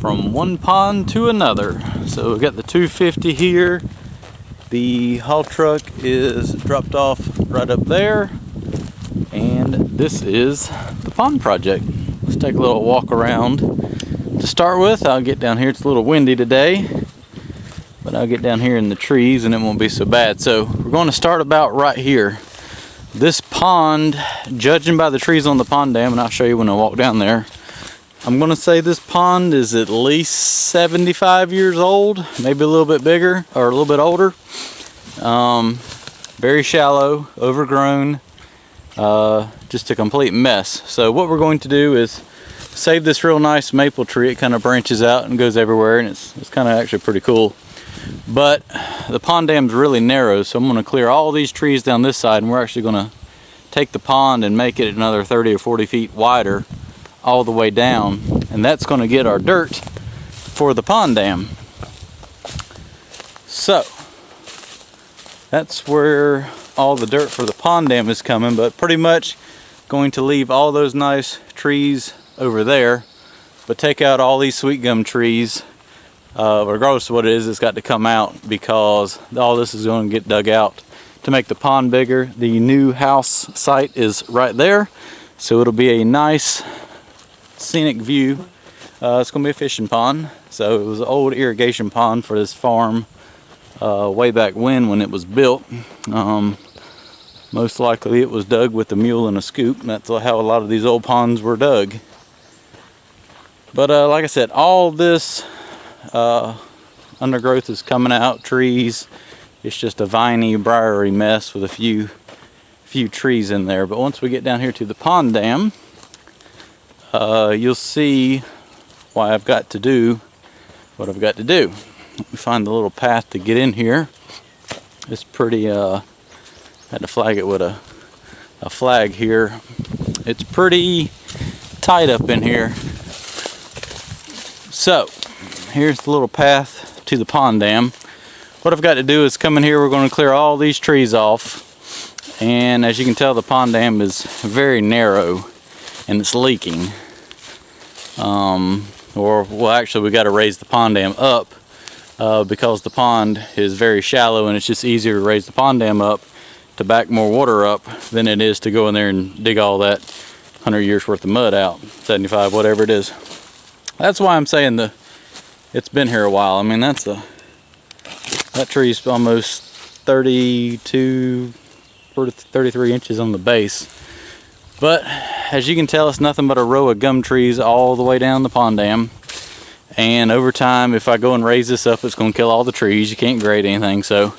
from one pond to another. So we've got the 250 here. The haul truck is dropped off right up there. And this is the pond project. Let's take a little walk around. To start with, I'll get down here. It's a little windy today, but I'll get down here in the trees and it won't be so bad. So we're going to start about right here. This pond, judging by the trees on the pond dam, and I'll show you when I walk down there, I'm going to say this pond is at least 75 years old, maybe a little bit bigger or a little bit older. Very shallow, overgrown, just a complete mess. So what we're going to do is save this real nice maple tree. It kind of branches out and goes everywhere, and it's kind of actually pretty cool. But the pond dam's really narrow, so I'm going to clear all these trees down this side, and we're actually going to take the pond and make it another 30 or 40 feet wider all the way down, and that's going to get our dirt for the pond dam. So that's where all the dirt for the pond dam is coming, but pretty much going to leave all those nice trees over there, but take out all these sweet gum trees. Regardless of what it is, it's got to come out because all this is going to get dug out to make the pond bigger. The new house site is right there, so it'll be a nice scenic view. It's going to be a fishing pond. So it was an old irrigation pond for this farm way back when it was built. Most likely it was dug with a mule and a scoop, and that's how a lot of these old ponds were dug. But like I said, all this undergrowth is coming out, trees. It's just a viney, briery mess with a few trees in there. But once we get down here to the pond dam, you'll see why I've got to do what I've got to do. Let me find the little path to get in here. It's pretty, had to flag it with a flag here. It's pretty tight up in here. So here's the little path to the pond dam. What I've got to do is come in here. We're going to clear all these trees off, and as you can tell, the pond dam is very narrow and it's leaking. Well, actually we got to raise the pond dam up because the pond is very shallow, and it's just easier to raise the pond dam up to back more water up than it is to go in there and dig all that 100 years worth of mud out, 75, whatever it is. That's why I'm saying it's been here a while. I mean, that tree's almost 32 or 33 inches on the base. But as you can tell, it's nothing but a row of gum trees all the way down the pond dam. And over time, if I go and raise this up, it's going to kill all the trees. You can't grade anything, so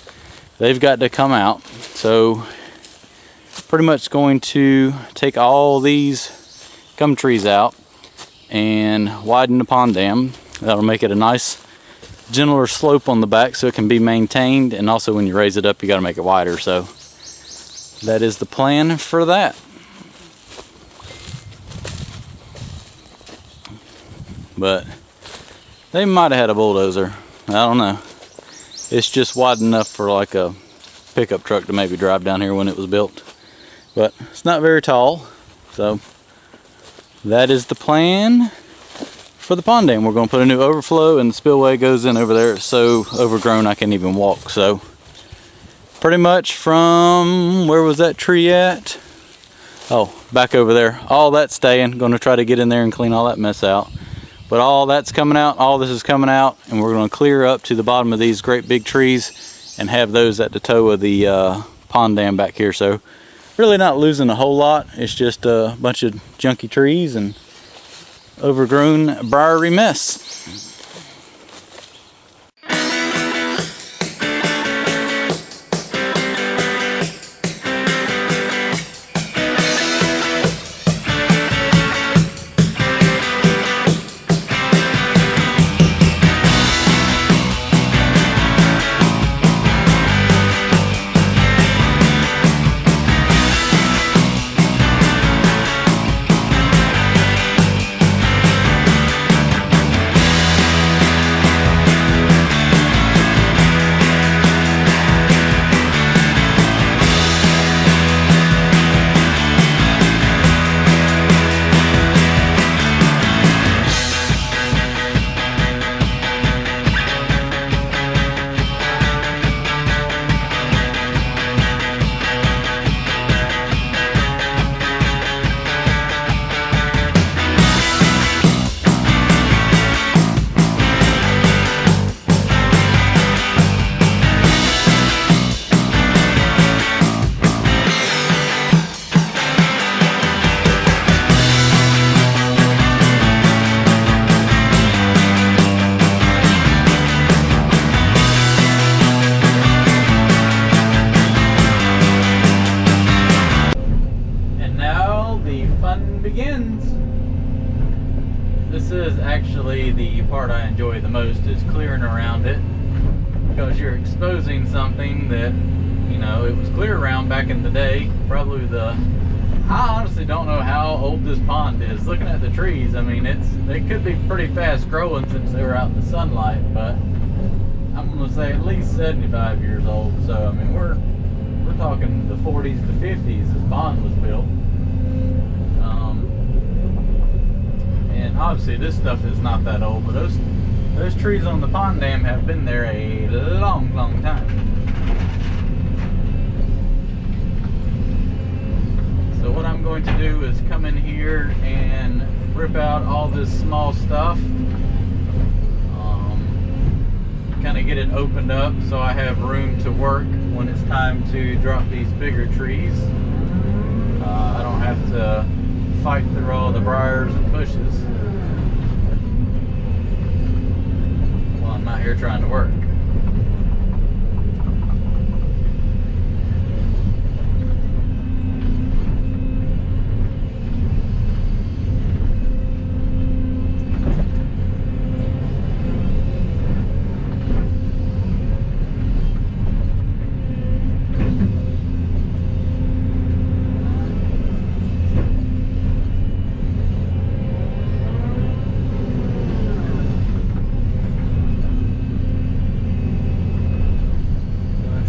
they've got to come out. So pretty much going to take all these gum trees out and widen the pond dam. That'll make it a nice gentler slope on the back so it can be maintained, and also when you raise it up you got to make it wider. So that is the plan for that. But they might have had a bulldozer, I don't know. It's just wide enough for like a pickup truck to maybe drive down here when it was built, but it's not very tall. So that is the plan for the pond dam. We're going to put a new overflow, and the spillway goes in over there. It's so overgrown I can't even walk. So pretty much from, where was that tree at? Oh, back over there. All that's staying. Going to try to get in there and clean all that mess out. But all that's coming out, all this is coming out, and we're going to clear up to the bottom of these great big trees and have those at the toe of the pond dam back here. So really not losing a whole lot. It's just a bunch of junky trees and overgrown briery mess. This is actually the part I enjoy the most, is clearing around it, because you're exposing something that, you know, it was clear around back in the day. Probably I honestly don't know how old this pond is. Looking at the trees, I mean, they could be pretty fast growing since they were out in the sunlight, but I'm gonna say at least 75 years old. So I mean, we're talking the 40s to 50s this pond was built. And obviously this stuff is not that old, but those trees on the pond dam have been there a long time. So what I'm going to do is come in here and rip out all this small stuff, kind of get it opened up so I have room to work when it's time to drop these bigger trees. I don't have to fight through all the briars and bushes while I'm out here trying to work.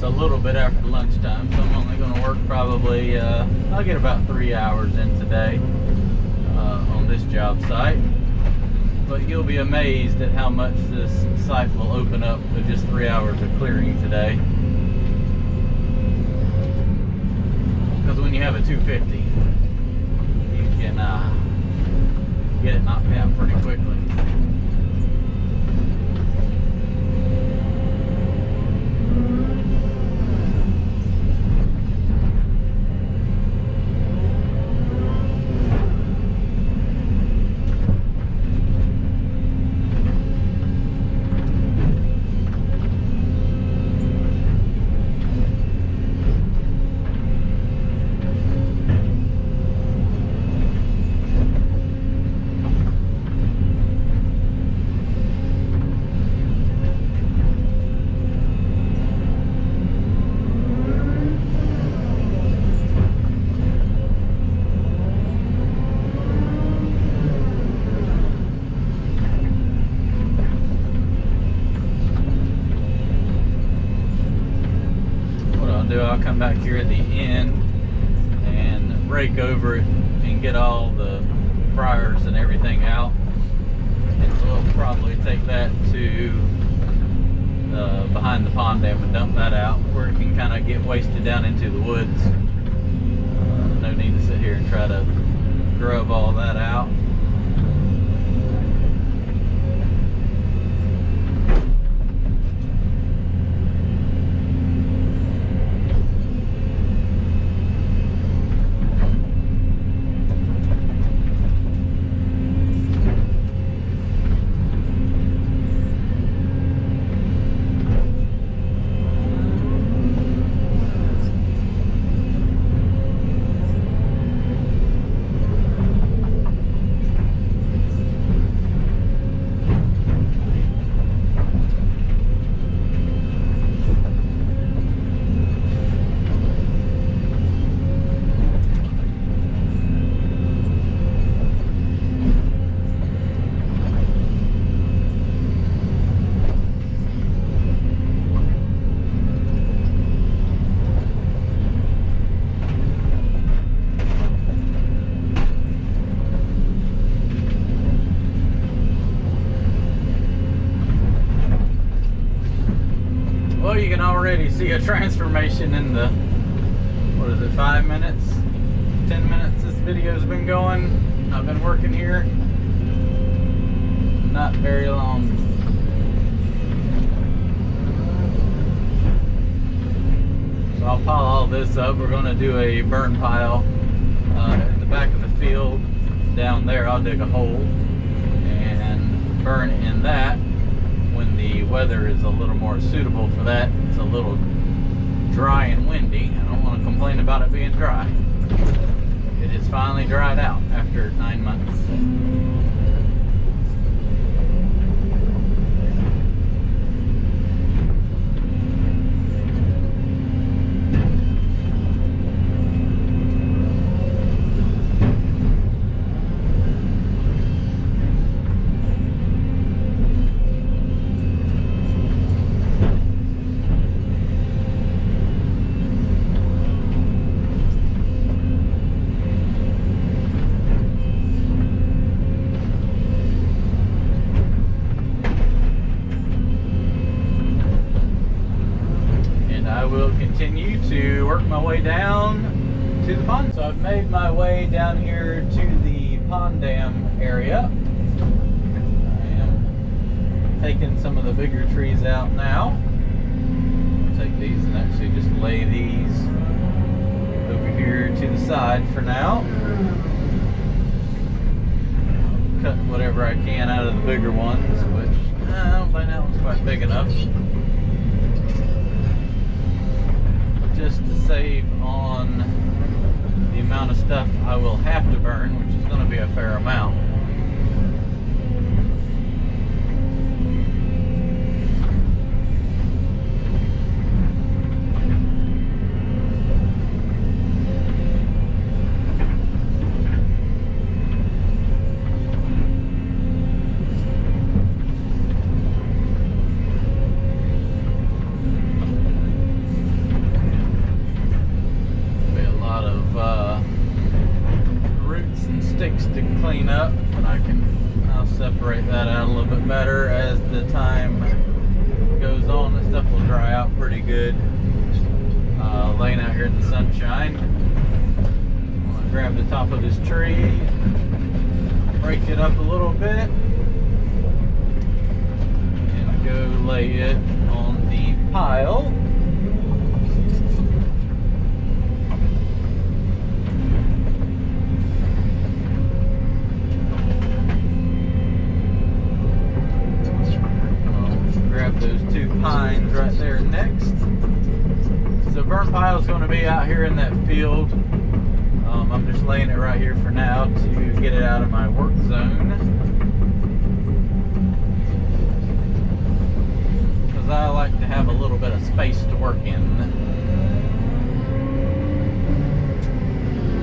A little bit after lunchtime, so I'm only going to work probably, I'll get about 3 hours in today on this job site. But you'll be amazed at how much this site will open up with just 3 hours of clearing today. Because when you have a 250, you can get it knocked out pretty quickly. I'll come back here at the end and rake over it and get all the briars and everything out, and we'll probably take that to behind the pond dam and dump that out where it can kind of get wasted down into the woods. No need to sit here and try to grub all that out. Well, you can already see a transformation in the, what is it, 5 minutes, 10 minutes this video's been going. I've been working here, not very long. So I'll pile all this up. We're going to do a burn pile at the back of the field down there. I'll dig a hole and burn in that when the weather is a little more suitable for that. It's a little dry and windy. I don't want to complain about it being dry. It has finally dried out after 9 months. work my way down to the pond. So I've made my way down here to the pond dam area. I am taking some of the bigger trees out now. I'll take these and actually just lay these over here to the side for now. Cut whatever I can out of the bigger ones, which I don't think that one's quite big enough. Just to save on the amount of stuff I will have to burn, which is going to be a fair amount. To clean up, and I'll separate that out a little bit better as the time goes on. This stuff will dry out pretty good laying out here in the sunshine. I'm going to grab the top of this tree, break it up a little bit, and go lay it on the pile. Those two pines right there next. So burn pile is going to be out here in that field. I'm just laying it right here for now to get it out of my work zone, because I like to have a little bit of space to work in.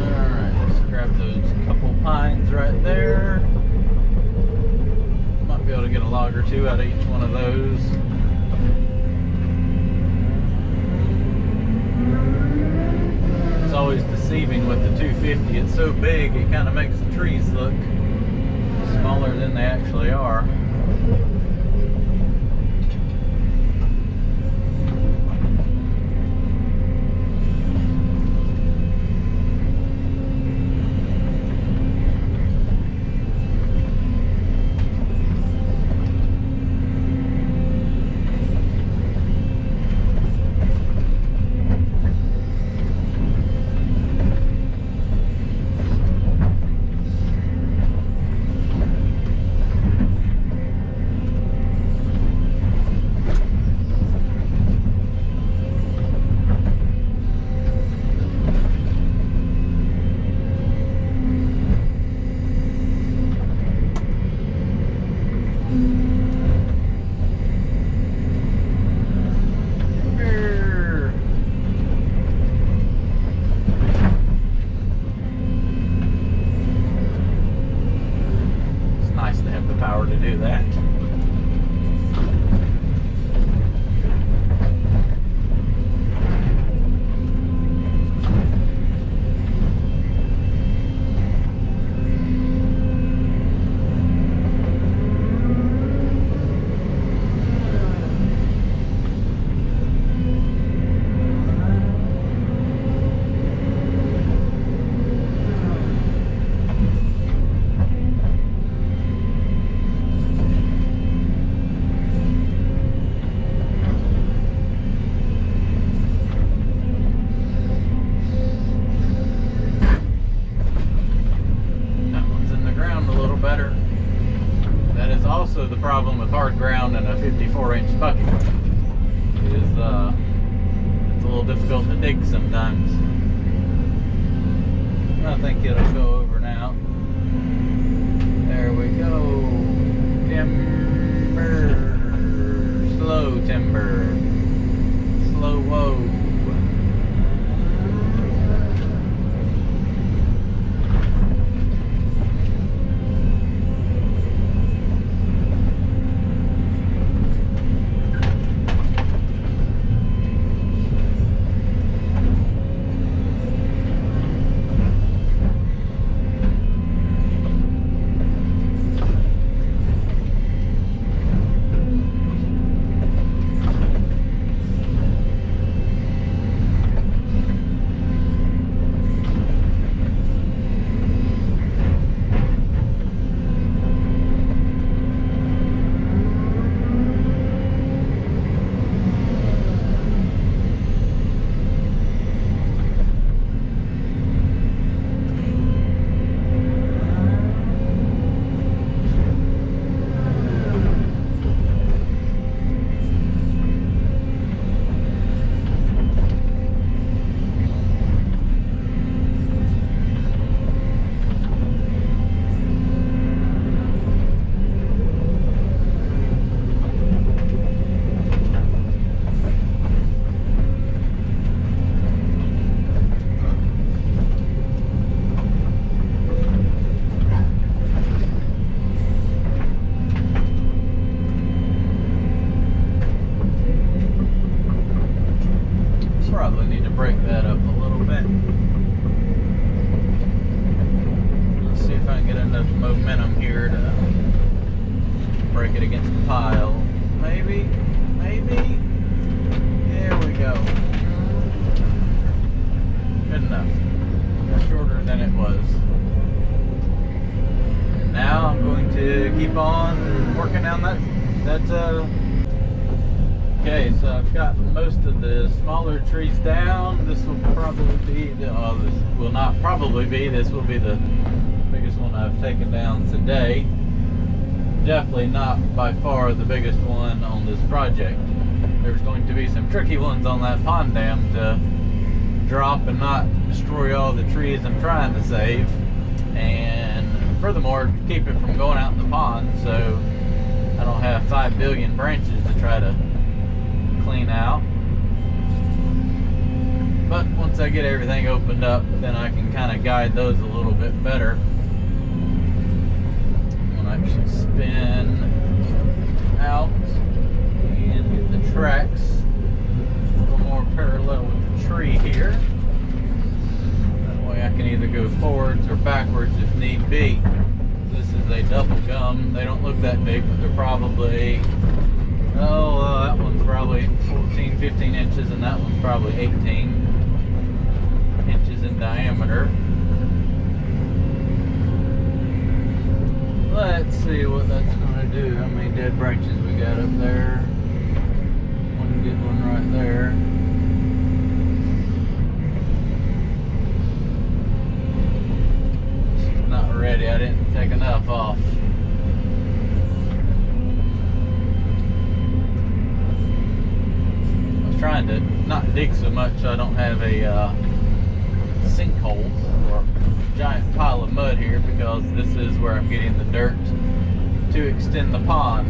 Alright, let's grab those couple pines right there. Might be able to get a log or two out of each one of those. It's always deceiving with the 250. It's so big, it kind of makes the trees look smaller than they actually are. To do that. Also the problem with hard ground and a 54-inch bucket is it's a little difficult to dig sometimes. I think it'll go over now. There we go. Timber. Slow timber. Slow whoa. break that up a little bit. Let's see if I can get enough momentum here to break it against the pile. Maybe. There we go. Good enough. Shorter than it was. And now I'm going to keep on working down that okay, so I've got most of the smaller trees down. This will probably be this will not probably be, this will be the biggest one I've taken down today. Definitely not by far the biggest one on this project. There's going to be some tricky ones on that pond dam to drop and not destroy all the trees I'm trying to save, and furthermore keep it from going out in the pond so I don't have 5 billion branches to try to clean out. But once I get everything opened up, then I can kind of guide those a little bit better. I'm gonna actually spin out and get the tracks a little more parallel with the tree here. That way I can either go forwards or backwards if need be. This is a double gum. They don't look that big, but they're probably, that one's probably 14, 15 inches, and that one's probably 18 inches in diameter. Let's see what that's going to do. How many dead branches we got up there? One good one right there. She's not ready. I didn't take enough off. I was trying to not dig so much so I don't have a sinkhole or giant pile of mud here, because this is where I'm getting the dirt to extend the pond,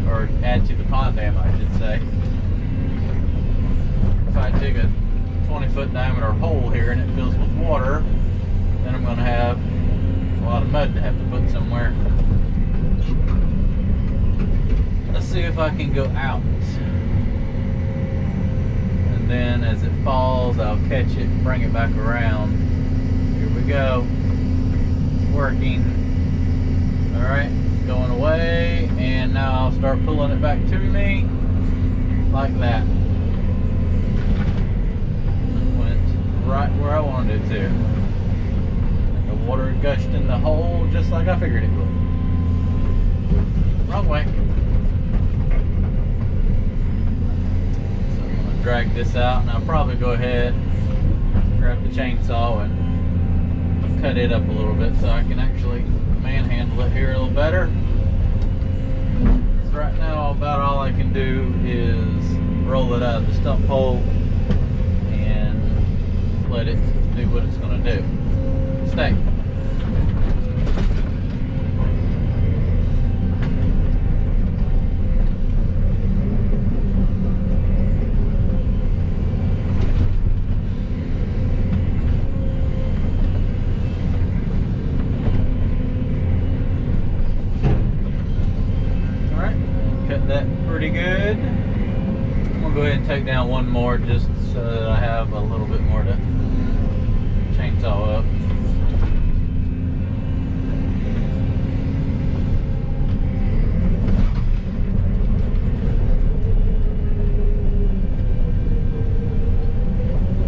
or add to the pond dam, I should say. If I dig a 20-foot diameter hole here and it fills with water, then I'm going to have a lot of mud to have to put somewhere. Let's see if I can go out. Then as it falls, I'll catch it and bring it back around. Here we go. It's working. Alright, going away, and now I'll start pulling it back to me like that. It went right where I wanted it to. The water gushed in the hole just like I figured it would. Wrong way. Drag this out, and I'll probably go ahead, grab the chainsaw and cut it up a little bit so I can actually manhandle it here a little better. So right now about all I can do is roll it out of the stump hole and let it do what it's going to do. Stay. Pretty good. I'm gonna go ahead and take down one more just so that I have a little bit more to chainsaw up.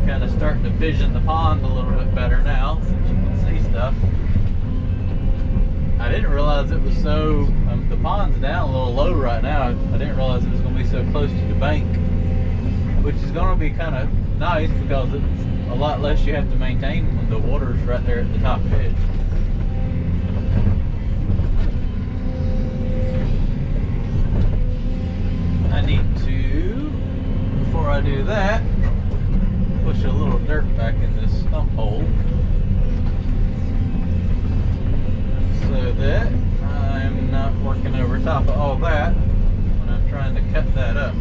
Kind of starting to vision the pond a little bit better now, since you can see stuff. I didn't realize it was so, the pond's down a little low right now. I didn't realize it was going to be so close to the bank, which is going to be kind of nice because it's a lot less you have to maintain when the water's right there at the top edge. I need to, before I do that, push a little dirt back in this stump hole, so that I'm not working over top of all that when I'm trying to cut that up.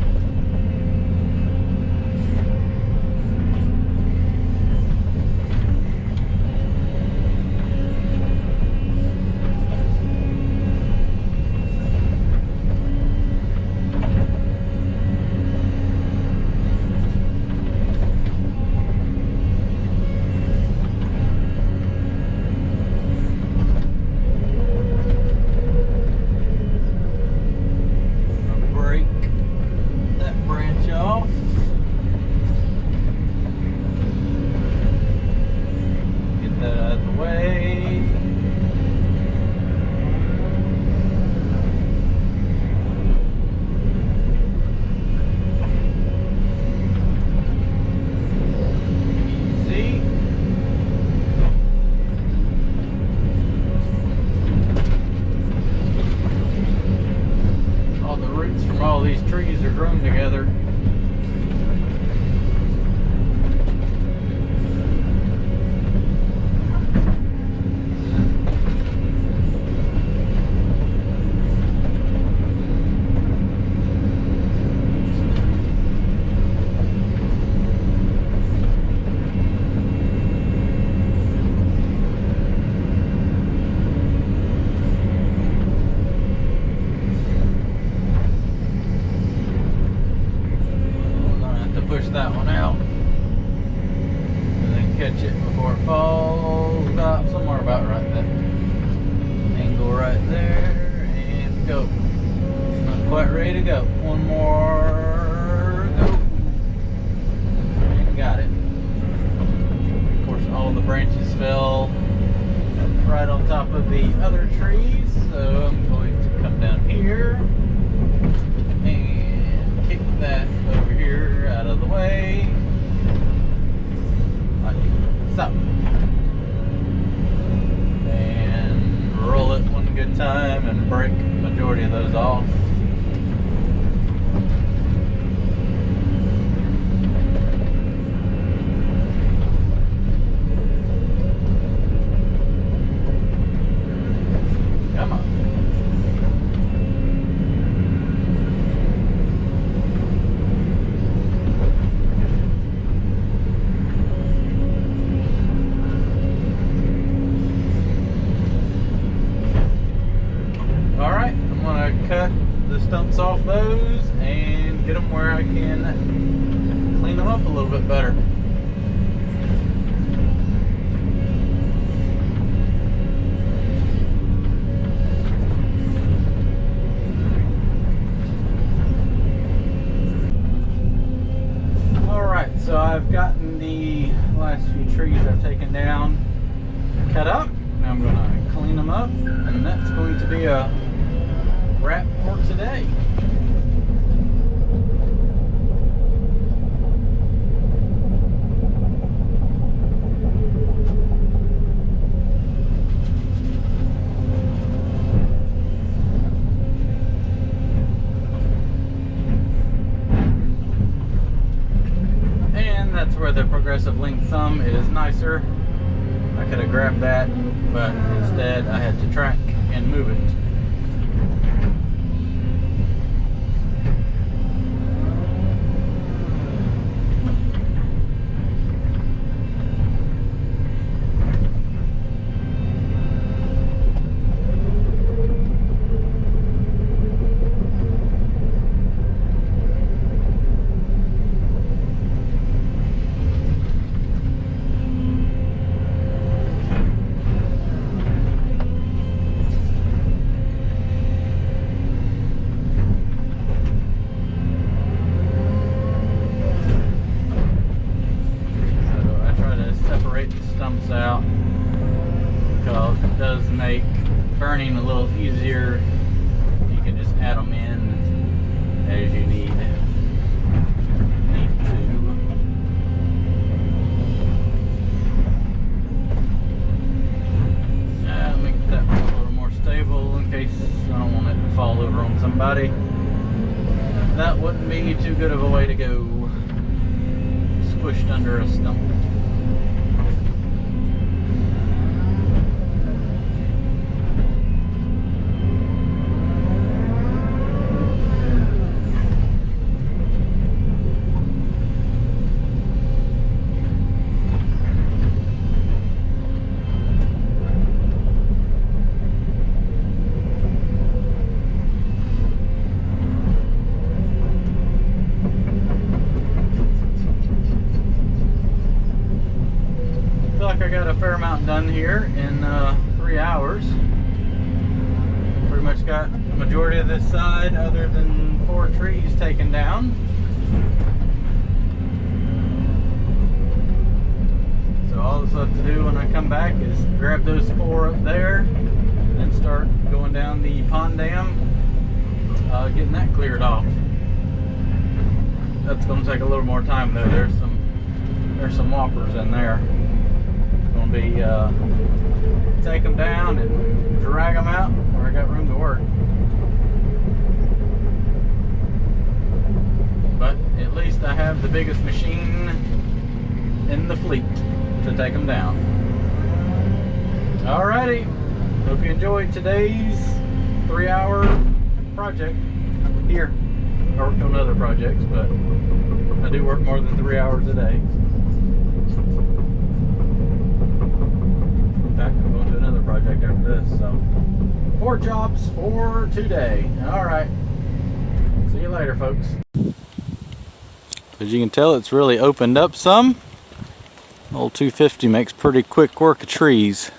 room together. Push that one out and then catch it before it falls about somewhere about right there. Angle right there and go. Not quite ready to go. One more go. And got it. Of course, all the branches fell right on top of the other trees, so I'm going to come down here and kick that over here out of the way, like so, and roll it one good time and break the majority of those off. Come on. Cut the stumps off those and get them where I can clean them up a little bit better. Alright, so I've gotten the last few trees I've taken down cut up. Now I'm going to clean them up, and that's going to be a wrap for today. And that's where the progressive link thumb is nicer. I could have grabbed that, but instead I had to track and move it. Out because it does make burning a little easier. You can just add them in as you need to. Make that a little more stable in case I don't want it to fall over on somebody. That wouldn't be too good of a way to go, squished under a stump. I got a fair amount done here in 3 hours. Pretty much got the majority of this side other than 4 trees taken down. So all that's left to do when I come back is grab those 4 up there and start going down the pond dam, getting that cleared off. That's going to take a little more time though. There's some whoppers in there. Going to be take them down and drag them out where I got room to work. have the biggest machine in the fleet to take them down. Alrighty, hope you enjoyed today's 3-hour project here. I worked on other projects, but I do work more than 3 hours a day. In fact, I'm going to do another project after this, so 4 jobs for today. Alright, see you later, folks. As you can tell, it's really opened up some. Old 250 makes pretty quick work of trees.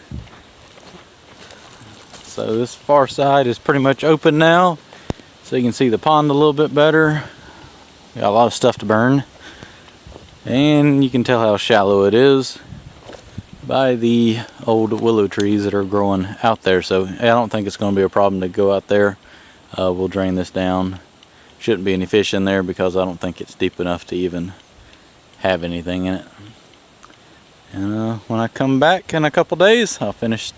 So this far side is pretty much open now, so you can see the pond a little bit better. Got a lot of stuff to burn, and you can tell how shallow it is by the old willow trees that are growing out there. So I don't think it's going to be a problem to go out there. We'll drain this down. Shouldn't be any fish in there because I don't think it's deep enough to even have anything in it. And when I come back in a couple days, I'll finish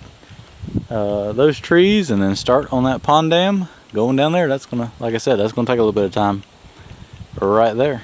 those trees and then start on that pond dam going down there. That's gonna, like I said, that's gonna take a little bit of time right there.